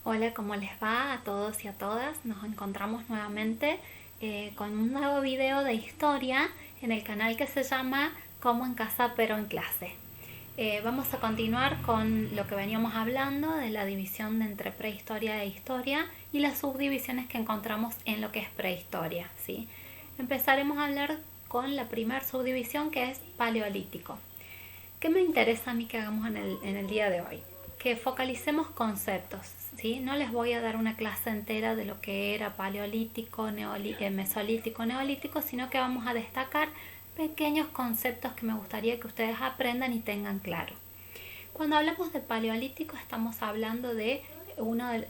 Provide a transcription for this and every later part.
Hola, ¿cómo les va a todos y a todas? Nos encontramos nuevamente con un nuevo video de historia en el canal que se llama Como en casa pero en clase. Vamos a continuar con lo que veníamos hablando de la división de entre prehistoria e historia y las subdivisiones que encontramos en lo que es prehistoria, ¿sí? Empezaremos a hablar con la primera subdivisión, que es paleolítico. ¿Qué me interesa a mí que hagamos en el día de hoy? Que focalicemos conceptos, ¿sí? No les voy a dar una clase entera de lo que era paleolítico, mesolítico, neolítico, sino que vamos a destacar pequeños conceptos que me gustaría que ustedes aprendan y tengan claro. Cuando hablamos de paleolítico estamos hablando de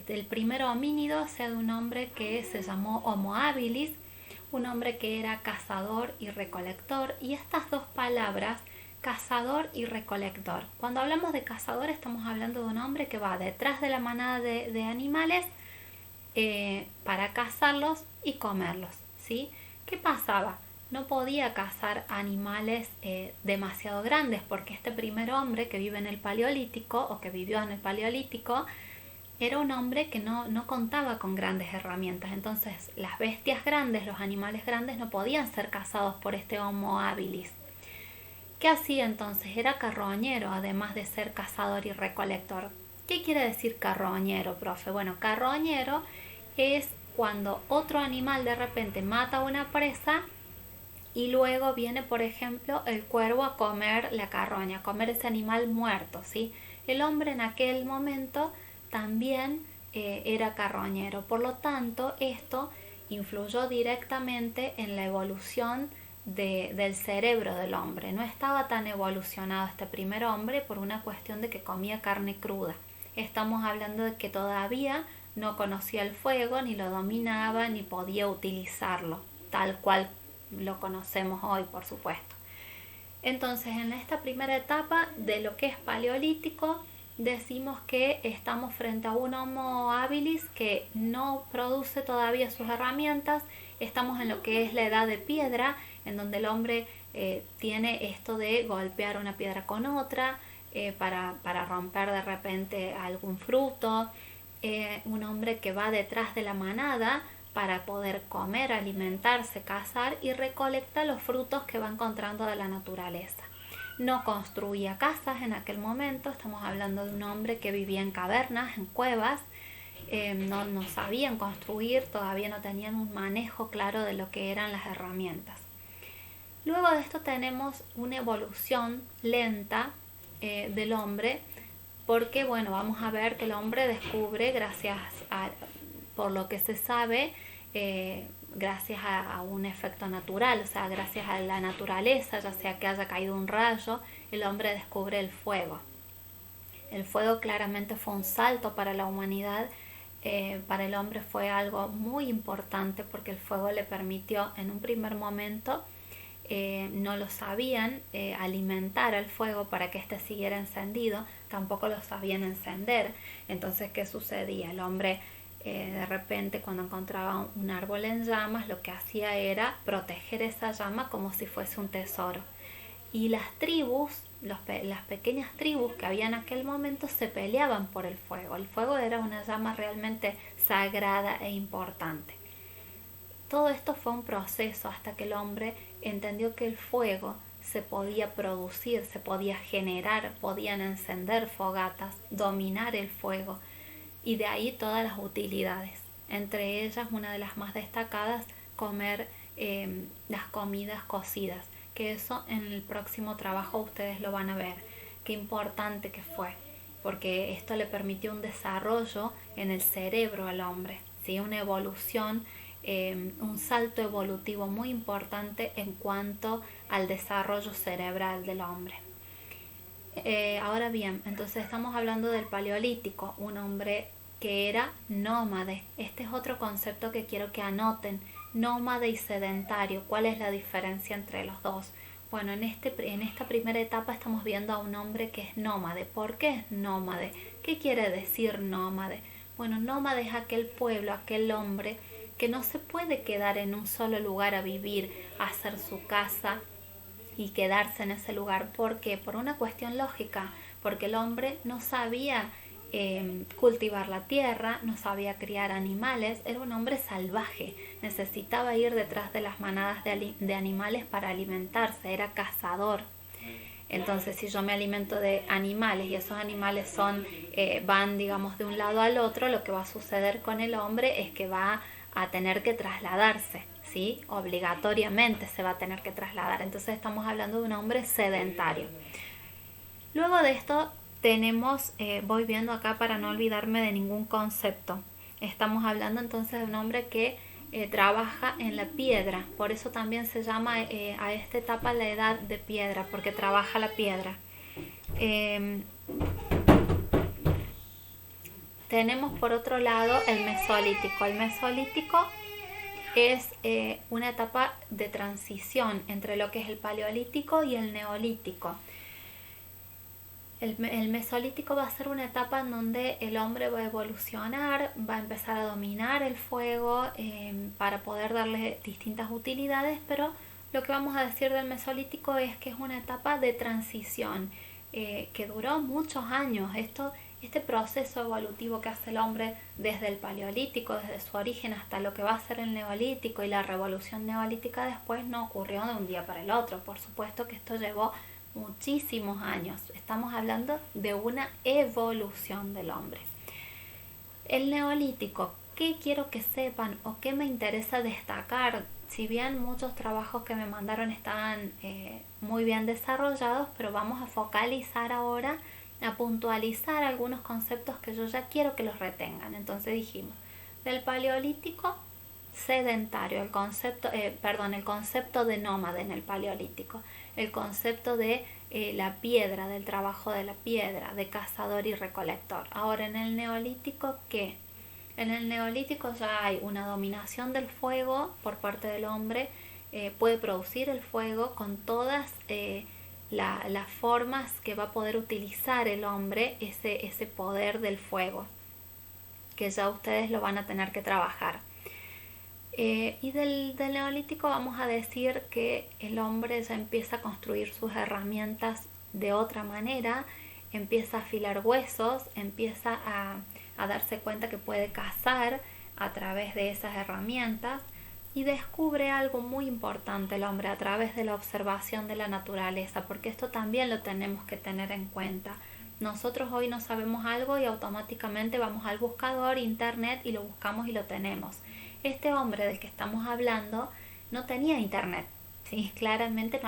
del primer homínido, o sea, de un hombre que se llamó Homo habilis, un hombre que era cazador y recolector, y estas dos palabras, cazador y recolector, cuando hablamos de cazador estamos hablando de un hombre que va detrás de la manada de animales para cazarlos y comerlos, ¿sí? ¿Qué pasaba? No podía cazar animales demasiado grandes, porque este primer hombre que vive en el Paleolítico, o que vivió en el Paleolítico, era un hombre que no contaba con grandes herramientas. Entonces las bestias grandes, los animales grandes, no podían ser cazados por este Homo habilis. ¿Qué hacía entonces? Era carroñero, además de ser cazador y recolector. ¿Qué quiere decir carroñero, profe? Bueno, carroñero es cuando otro animal de repente mata a una presa y luego viene, por ejemplo, el cuervo a comer la carroña, a comer ese animal muerto, ¿sí? El hombre en aquel momento también era carroñero. Por lo tanto, esto influyó directamente en la evolución del cerebro del hombre. No estaba tan evolucionado este primer hombre por una cuestión de que comía carne cruda. Estamos hablando de que todavía no conocía el fuego, ni lo dominaba, ni podía utilizarlo, tal cual lo conocemos hoy, por supuesto. Entonces, en esta primera etapa de lo que es paleolítico, decimos que estamos frente a un Homo habilis que no produce todavía sus herramientas. Estamos en lo que es la edad de piedra, en donde el hombre tiene esto de golpear una piedra con otra para romper de repente algún fruto. Un hombre que va detrás de la manada para poder comer, alimentarse, cazar, y recolecta los frutos que va encontrando de la naturaleza. No construía casas en aquel momento, estamos hablando de un hombre que vivía en cavernas, en cuevas. No sabían construir, todavía no tenían un manejo claro de lo que eran las herramientas. Luego de esto tenemos una evolución lenta del hombre, porque bueno, vamos a ver que el hombre descubre, por lo que se sabe, gracias a un efecto natural, o sea, gracias a la naturaleza, ya sea que haya caído un rayo, el hombre descubre el fuego. El fuego claramente fue un salto para la humanidad. Para el hombre fue algo muy importante, porque el fuego le permitió en un primer momento, no lo sabían alimentar al fuego para que éste siguiera encendido, tampoco lo sabían encender. Entonces, ¿qué sucedía? El hombre de repente, cuando encontraba un árbol en llamas, lo que hacía era proteger esa llama como si fuese un tesoro. Y las tribus, las pequeñas tribus que había en aquel momento, se peleaban por el fuego. El fuego era una llama realmente sagrada e importante. Todo esto fue un proceso hasta que el hombre entendió que el fuego se podía producir, se podía generar, podían encender fogatas, dominar el fuego, y de ahí todas las utilidades. Entre ellas, una de las más destacadas, comer las comidas cocidas, que eso en el próximo trabajo ustedes lo van a ver, qué importante que fue, porque esto le permitió un desarrollo en el cerebro al hombre, ¿sí? Una evolución, un salto evolutivo muy importante en cuanto al desarrollo cerebral del hombre. Ahora bien, entonces estamos hablando del paleolítico, un hombre que era nómade. Este es otro concepto que quiero que anoten: nómade y sedentario. ¿Cuál es la diferencia entre los dos? Bueno, en esta primera etapa estamos viendo a un hombre que es nómade. ¿Por qué es nómade? ¿Qué quiere decir nómade? Bueno, nómade es aquel pueblo, aquel hombre que no se puede quedar en un solo lugar a vivir, a hacer su casa y quedarse en ese lugar. ¿Por qué? Por una cuestión lógica, porque el hombre no sabía cultivar la tierra, no sabía criar animales, era un hombre salvaje, necesitaba ir detrás de las manadas de animales para alimentarse, era cazador. Entonces, si yo me alimento de animales y esos animales van, digamos, de un lado al otro, lo que va a suceder con el hombre es que va a tener que trasladarse, ¿sí? Obligatoriamente se va a tener que trasladar. Entonces estamos hablando de un hombre sedentario. Luego de esto tenemos, voy viendo acá para no olvidarme de ningún concepto. Estamos hablando entonces de un hombre que trabaja en la piedra, por eso también se llama a esta etapa la edad de piedra, porque trabaja la piedra. Tenemos por otro lado el mesolítico. El mesolítico es una etapa de transición entre lo que es el paleolítico y el neolítico. El mesolítico va a ser una etapa en donde el hombre va a evolucionar, va a empezar a dominar el fuego para poder darle distintas utilidades, pero lo que vamos a decir del mesolítico es que es una etapa de transición que duró muchos años. Este proceso evolutivo que hace el hombre desde el paleolítico, desde su origen hasta lo que va a ser el neolítico y la revolución neolítica después, no ocurrió de un día para el otro. Por supuesto que esto llevó muchísimos años. Estamos hablando de una evolución del hombre. El neolítico, ¿qué quiero que sepan o qué me interesa destacar? Si bien muchos trabajos que me mandaron estaban muy bien desarrollados, pero vamos a focalizar ahora, a puntualizar algunos conceptos que yo ya quiero que los retengan. Entonces dijimos, del paleolítico sedentario, el concepto de nómada en el paleolítico, el concepto de la piedra, del trabajo de la piedra, de cazador y recolector. Ahora en el neolítico, ¿qué? En el neolítico ya hay una dominación del fuego por parte del hombre, puede producir el fuego con todas las formas que va a poder utilizar el hombre, ese poder del fuego, que ya ustedes lo van a tener que trabajar. Y del neolítico vamos a decir que el hombre ya empieza a construir sus herramientas de otra manera, empieza a afilar huesos, empieza a darse cuenta que puede cazar a través de esas herramientas y descubre algo muy importante el hombre a través de la observación de la naturaleza, porque esto también lo tenemos que tener en cuenta. Nosotros hoy no sabemos algo y automáticamente vamos al buscador, internet, y lo buscamos y lo tenemos. Este hombre del que estamos hablando no tenía internet, ¿sí? Claramente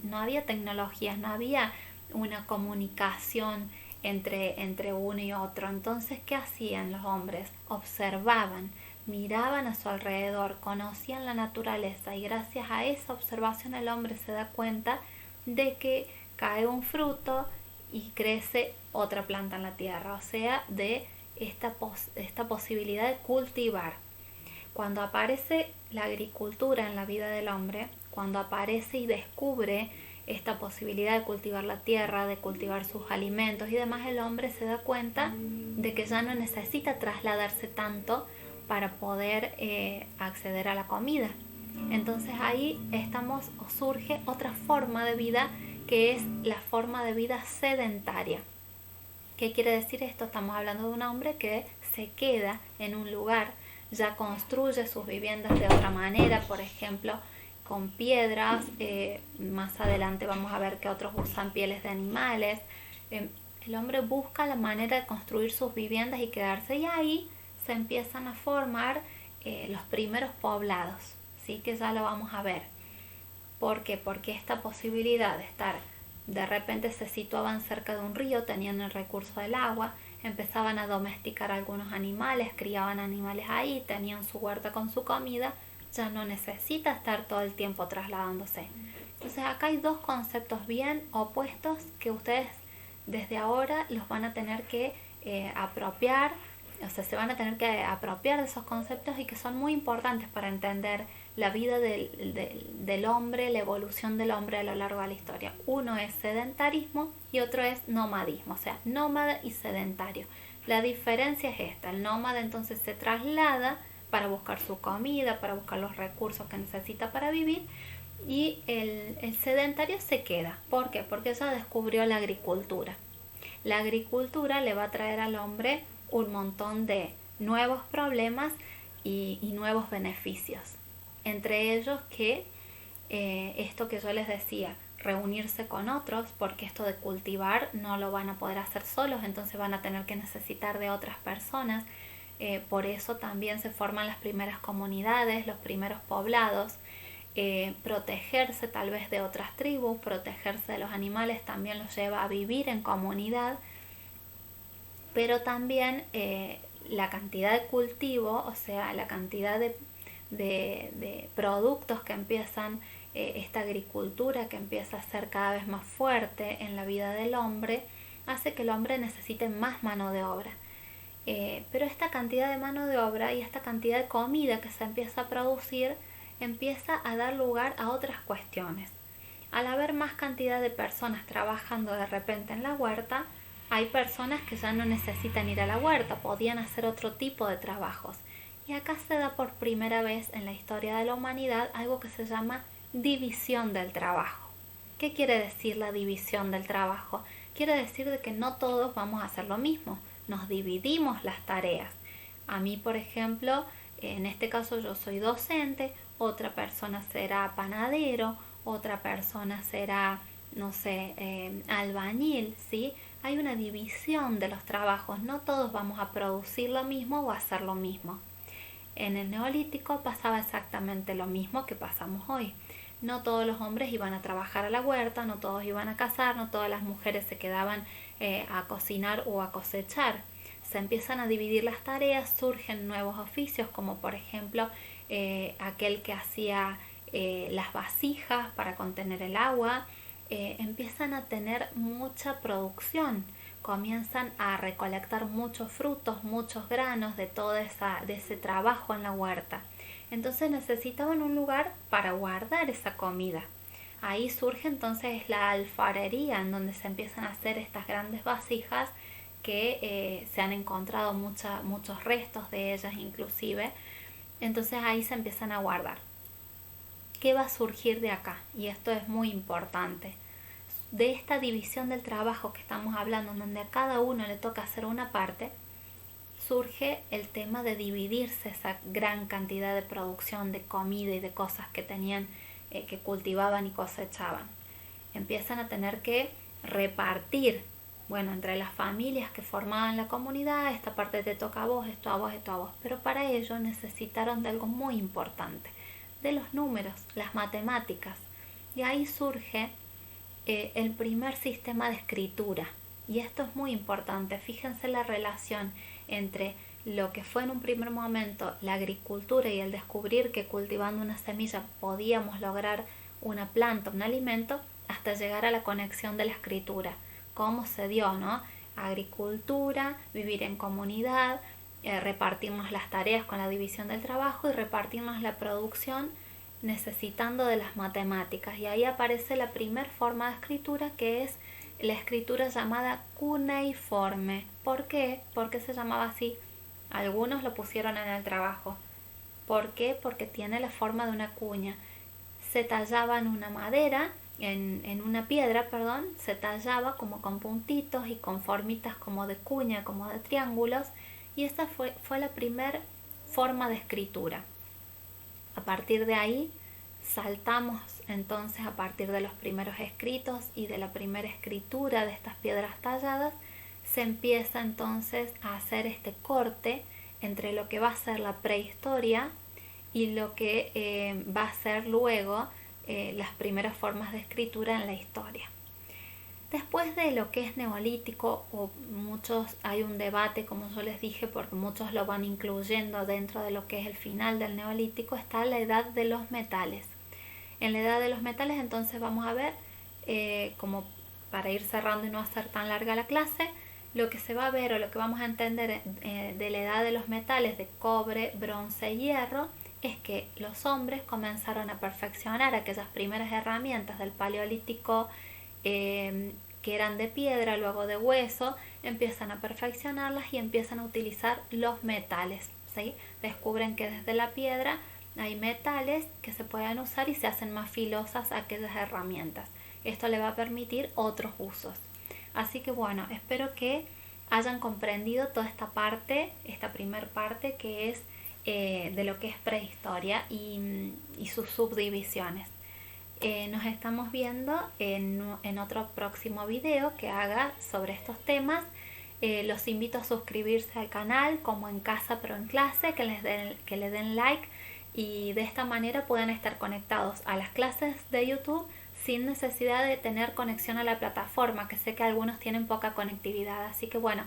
no había tecnologías, no había una comunicación entre uno y otro. Entonces, ¿qué hacían los hombres? Observaban, miraban a su alrededor, conocían la naturaleza, y gracias a esa observación el hombre se da cuenta de que cae un fruto y crece otra planta en la tierra, o sea, de esta posibilidad de cultivar. Cuando aparece la agricultura en la vida del hombre, cuando aparece y descubre esta posibilidad de cultivar la tierra, de cultivar sus alimentos y demás, el hombre se da cuenta de que ya no necesita trasladarse tanto para poder acceder a la comida. Entonces ahí surge otra forma de vida, que es la forma de vida sedentaria. ¿Qué quiere decir esto? Estamos hablando de un hombre que se queda en un lugar, ya construye sus viviendas de otra manera, por ejemplo, con piedras. Más adelante vamos a ver que otros usan pieles de animales. El hombre busca la manera de construir sus viviendas y quedarse, y ahí se empiezan a formar los primeros poblados, ¿sí? Que ya lo vamos a ver. ¿Por qué? Porque esta posibilidad de estar, de repente se situaban cerca de un río, tenían el recurso del agua, empezaban a domesticar algunos animales, criaban animales ahí, tenían su huerta con su comida, ya no necesita estar todo el tiempo trasladándose. Entonces acá hay dos conceptos bien opuestos que ustedes desde ahora los van a tener que apropiar, o sea, se van a tener que apropiar de esos conceptos, y que son muy importantes para entender la vida del hombre, la evolución del hombre a lo largo de la historia. Uno es sedentarismo y otro es nomadismo, o sea, nómada y sedentario. La diferencia es esta: el nómada entonces se traslada para buscar su comida, para buscar los recursos que necesita para vivir, y el sedentario se queda. ¿Por qué? Porque ya descubrió la agricultura. la agricultura le va a traer al hombre un montón de nuevos problemas y nuevos beneficios. Entre ellos que esto que yo les decía, reunirse con otros, porque esto de cultivar no lo van a poder hacer solos, entonces van a tener que necesitar de otras personas. Por eso también se forman las primeras comunidades, los primeros poblados. Protegerse tal vez de otras tribus, protegerse de los animales también los lleva a vivir en comunidad, pero también la cantidad de cultivo, o sea, la cantidad de productos que empiezan, esta agricultura que empieza a ser cada vez más fuerte en la vida del hombre, hace que el hombre necesite más mano de obra. Pero esta cantidad de mano de obra y esta cantidad de comida que se empieza a producir empieza a dar lugar a otras cuestiones. Al haber más cantidad de personas trabajando de repente en la huerta, hay personas que ya no necesitan ir a la huerta, podían hacer otro tipo de trabajos. Y acá se da por primera vez en la historia de la humanidad algo que se llama división del trabajo. ¿Qué quiere decir la división del trabajo? Quiere decir de que no todos vamos a hacer lo mismo, nos dividimos las tareas. A mí, por ejemplo, en este caso yo soy docente, otra persona será panadero, otra persona será, no sé, albañil, ¿sí? Hay una división de los trabajos, no todos vamos a producir lo mismo o a hacer lo mismo. En el Neolítico pasaba exactamente lo mismo que pasamos hoy. No todos los hombres iban a trabajar a la huerta, no todos iban a cazar, no todas las mujeres se quedaban a cocinar o a cosechar. Se empiezan a dividir las tareas, surgen nuevos oficios como por ejemplo aquel que hacía las vasijas para contener el agua. Empiezan a tener mucha producción, comienzan a recolectar muchos frutos, muchos granos de todo ese trabajo en la huerta. Entonces necesitaban un lugar para guardar esa comida. Ahí surge entonces la alfarería, en donde se empiezan a hacer estas grandes vasijas que se han encontrado muchos restos de ellas inclusive. Entonces ahí se empiezan a guardar. ¿Qué va a surgir de acá? Y esto es muy importante. De esta división del trabajo que estamos hablando, en donde a cada uno le toca hacer una parte, surge el tema de dividirse esa gran cantidad de producción de comida y de cosas que tenían, que cultivaban y cosechaban. Empiezan a tener que repartir, bueno, entre las familias que formaban la comunidad, esta parte te toca a vos, esto a vos, esto a vos. Pero para ello necesitaron de algo muy importante, de los números, las matemáticas. Y ahí surge el primer sistema de escritura. Y esto es muy importante. Fíjense la relación entre lo que fue en un primer momento la agricultura y el descubrir que cultivando una semilla podíamos lograr una planta, un alimento, hasta llegar a la conexión de la escritura. Cómo se dio, ¿no? Agricultura, vivir en comunidad, repartirnos las tareas con la división del trabajo y repartirnos la producción necesitando de las matemáticas. Y ahí aparece la primera forma de escritura, que es la escritura llamada cuneiforme. ¿Por qué? ¿Por qué se llamaba así? Algunos lo pusieron en el trabajo. ¿Por qué? Porque tiene la forma de una cuña. Se tallaba en una madera, en una piedra, perdón, se tallaba como con puntitos y con formitas como de cuña, como de triángulos, y esa fue la primera forma de escritura. A partir de ahí saltamos entonces a partir de los primeros escritos y de la primera escritura de estas piedras talladas, se empieza entonces a hacer este corte entre lo que va a ser la prehistoria y lo que va a ser luego las primeras formas de escritura en la historia. Después de lo que es neolítico, o hay un debate, como yo les dije, porque muchos lo van incluyendo dentro de lo que es el final del neolítico, está la edad de los metales. En la edad de los metales entonces vamos a ver, como para ir cerrando y no hacer tan larga la clase, lo que se va a ver o lo que vamos a entender de la edad de los metales de cobre, bronce y hierro, es que los hombres comenzaron a perfeccionar aquellas primeras herramientas del paleolítico que eran de piedra, luego de hueso, empiezan a perfeccionarlas y empiezan a utilizar los metales, ¿sí? Descubren que desde la piedra hay metales que se pueden usar y se hacen más filosas aquellas herramientas. Esto le va a permitir otros usos. Así que bueno, espero que hayan comprendido toda esta parte, esta primer parte que es de lo que es prehistoria y sus subdivisiones. Nos estamos viendo en otro próximo video que haga sobre estos temas. Los invito a suscribirse al canal como en casa pero en clase, que le den like y de esta manera puedan estar conectados a las clases de YouTube sin necesidad de tener conexión a la plataforma, que sé que algunos tienen poca conectividad. Así que bueno,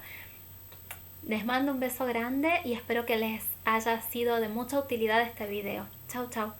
les mando un beso grande y espero que les haya sido de mucha utilidad este video. Chau, chau.